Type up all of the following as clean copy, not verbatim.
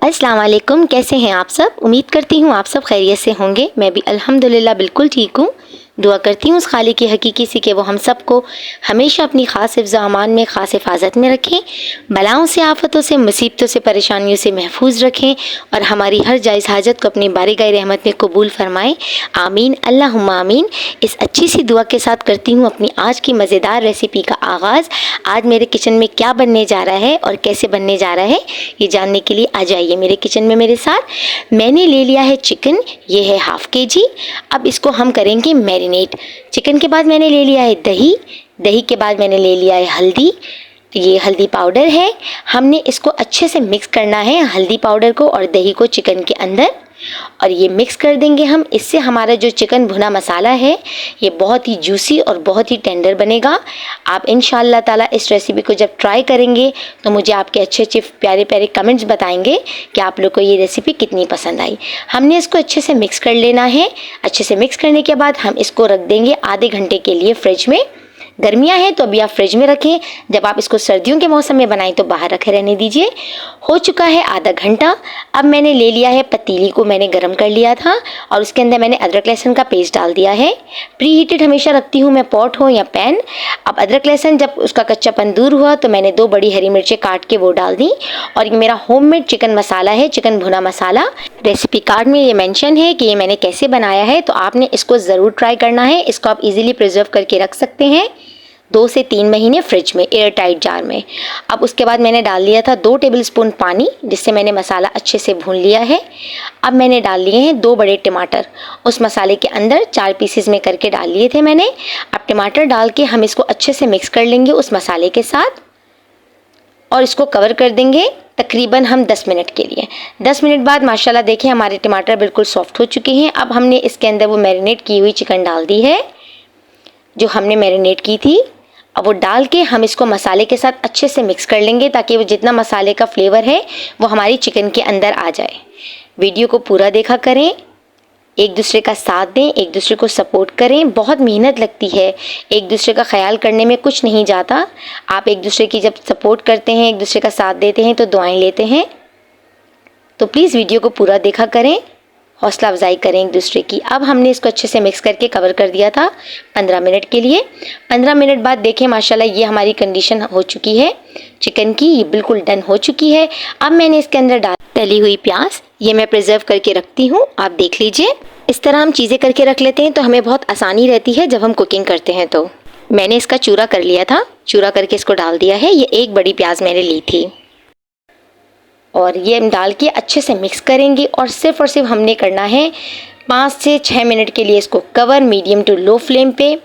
अस्सलाम वालेकुम, कैसे हैं आप सब। उम्मीद करती हूँ आप सब खैरियत से होंगे। मैं भी अल्हम्दुलिल्लाह बिल्कुल ठीक हूँ। दुआ करती हूँ उस खाली की हकीकी से कि वो हम सबको हमेशा अपनी ख़ास हिफ्ज़ अमान में, ख़ास हिफाजत में रखें, बलाओं से, आफतों से, मुसीबतों से, परेशानियों से महफूज रखें और हमारी हर जायज़ हाजत को अपनी बारगाह रहमत में कबूल फरमाएं। आमीन अल्लाहुम्मा आमीन। इस अच्छी सी दुआ के साथ करती हूँ अपनी आज की मज़ेदार रेसिपी का आगाज़। आज मेरे किचन में क्या बनने जा रहा है और कैसे बनने जा रहा है ये जानने के लिए आ जाइए मेरे किचन में मेरे साथ। मैंने ले लिया है चिकन, ये है हाफ़ kg। अब इसको हम करेंगे मैरिनेट। चिकन के बाद मैंने ले लिया है दही, दही के बाद मैंने ले लिया है हल्दी, ये हल्दी पाउडर है। हमने इसको अच्छे से मिक्स करना है, हल्दी पाउडर को और दही को चिकन के अंदर, और ये मिक्स कर देंगे हम। इससे हमारा जो चिकन भुना मसाला है ये बहुत ही जूसी और बहुत ही टेंडर बनेगा। आप इंशाअल्लाह ताला इस रेसिपी को जब ट्राई करेंगे तो मुझे आपके अच्छे अच्छे प्यारे प्यारे कमेंट्स बताएंगे कि आप लोग को ये रेसिपी कितनी पसंद आई। हमने इसको अच्छे से मिक्स कर लेना है। अच्छे से मिक्स करने के बाद हम इसको रख देंगे आधे घंटे के लिए फ्रिज में। गर्मियाँ हैं तो अभी आप फ्रिज में रखें, जब आप इसको सर्दियों के मौसम में बनाएं तो बाहर रखे रहने दीजिए। हो चुका है आधा घंटा। अब मैंने ले लिया है पतीली को, मैंने गरम कर लिया था और उसके अंदर मैंने अदरक लहसुन का पेस्ट डाल दिया है। प्री हीटेड हमेशा रखती हूँ मैं, पॉट हो या पैन। अब अदरक लहसुन जब उसका कच्चापन दूर हुआ तो मैंने 2 बड़ी हरी मिर्चें काट के वो डाल दी। और ये मेरा होममेड चिकन मसाला है, चिकन भुना मसाला। रेसिपी कार्ड में ये मेंशन है कि ये मैंने कैसे बनाया है, तो आपने इसको ज़रूर ट्राई करना है। इसको आप इजीली प्रिजर्व करके रख सकते हैं 2 से 3 महीने फ्रिज में, एयर टाइट जार में। अब उसके बाद मैंने डाल लिया था 2 टेबलस्पून पानी, जिससे मैंने मसाला अच्छे से भून लिया है। अब मैंने डाल लिए हैं 2 बड़े टमाटर, उस मसाले के अंदर 4 पीसेस में करके डाल लिए थे मैंने। अब टमाटर डाल के हम इसको अच्छे से मिक्स कर लेंगे उस मसाले के साथ और इसको कवर कर देंगे तकरीबन हम 10 मिनट के लिए। 10 मिनट बाद माशाल्लाह देखिए हमारे टमाटर बिल्कुल सॉफ्ट हो चुके हैं। अब हमने इसके अंदर वो मैरिनेट की हुई चिकन डाल दी है जो हमने मैरिनेट की थी। अब वो डाल के हम इसको मसाले के साथ अच्छे से मिक्स कर लेंगे ताकि वो जितना मसाले का फ्लेवर है वो हमारी चिकन के अंदर आ जाए। वीडियो को पूरा देखा करें, एक दूसरे का साथ दें, एक दूसरे को सपोर्ट करें। बहुत मेहनत लगती है, एक दूसरे का ख्याल करने में कुछ नहीं जाता। आप एक दूसरे की जब सपोर्ट करते हैं, एक दूसरे का साथ देते हैं तो दुआएं लेते हैं। तो प्लीज़ वीडियो को पूरा देखा करें, हौसला अफजाई करें एक दूसरे की। अब हमने इसको अच्छे से मिक्स करके कवर कर दिया था 15 मिनट के लिए। 15 मिनट बाद देखें माशाल्लाह ये हमारी कंडीशन हो चुकी है चिकन की, ये बिल्कुल डन हो चुकी है। अब मैंने इसके अंदर डाल तली हुई प्याज, ये मैं प्रिजर्व करके रखती हूँ, आप देख लीजिए। इस तरह हम चीज़ें करके रख लेते हैं तो हमें बहुत आसानी रहती है जब हम कुकिंग करते हैं। तो मैंने इसका चूरा कर लिया था, चूरा करके इसको डाल दिया है। ये 1 बड़ी प्याज मैंने ली थी और ये हम डाल के अच्छे से मिक्स करेंगे और सिर्फ हमने करना है 5 से 6 मिनट के लिए इसको cover, medium to low flame पे।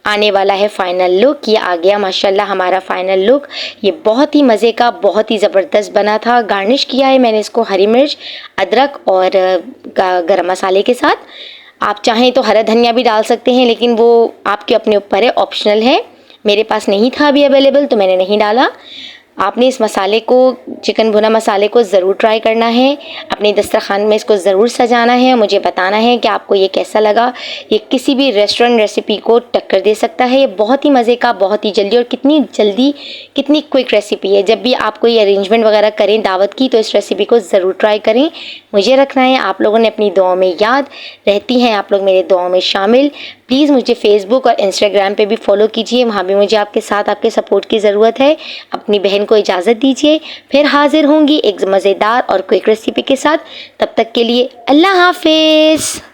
आने वाला है फाइनल लुक। ये आ गया माशाल्लाह हमारा फाइनल लुक। ये बहुत ही मज़े का, बहुत ही ज़बरदस्त बना था। गार्निश किया है मैंने इसको हरी मिर्च, अदरक और गरम मसाले के साथ। आप चाहें तो हरा धनिया भी डाल सकते हैं, लेकिन वो आपके अपने ऊपर है, ऑप्शनल है। मेरे पास नहीं था अभी अवेलेबल तो मैंने नहीं डाला। आपने इस मसाले को, चिकन भुना मसाले को ज़रूर ट्राई करना है, अपने दस्तरखान में इसको ज़रूर सजाना है। मुझे बताना है कि आपको ये कैसा लगा। ये किसी भी रेस्टोरेंट रेसिपी को टक्कर दे सकता है। ये बहुत ही मज़े का, बहुत ही जल्दी, और कितनी जल्दी, कितनी क्विक रेसिपी है। जब भी आप कोई अरेंजमेंट वगैरह करें दावत की तो इस रेसिपी को ज़रूर ट्राई करें। मुझे रखना है आप लोगों ने अपनी दुआओं में याद, रहती हैं आप लोग मेरे दुआओं में शामिल। प्लीज़ मुझे फेसबुक और इंस्टाग्राम पे भी फॉलो कीजिए, वहाँ भी मुझे आपके साथ आपके सपोर्ट की ज़रूरत है। अपनी बहन को इजाज़त दीजिए, फिर हाजिर होंगी एक मज़ेदार और क्विक रेसिपी के साथ। तब तक के लिए अल्लाह हाफिज़।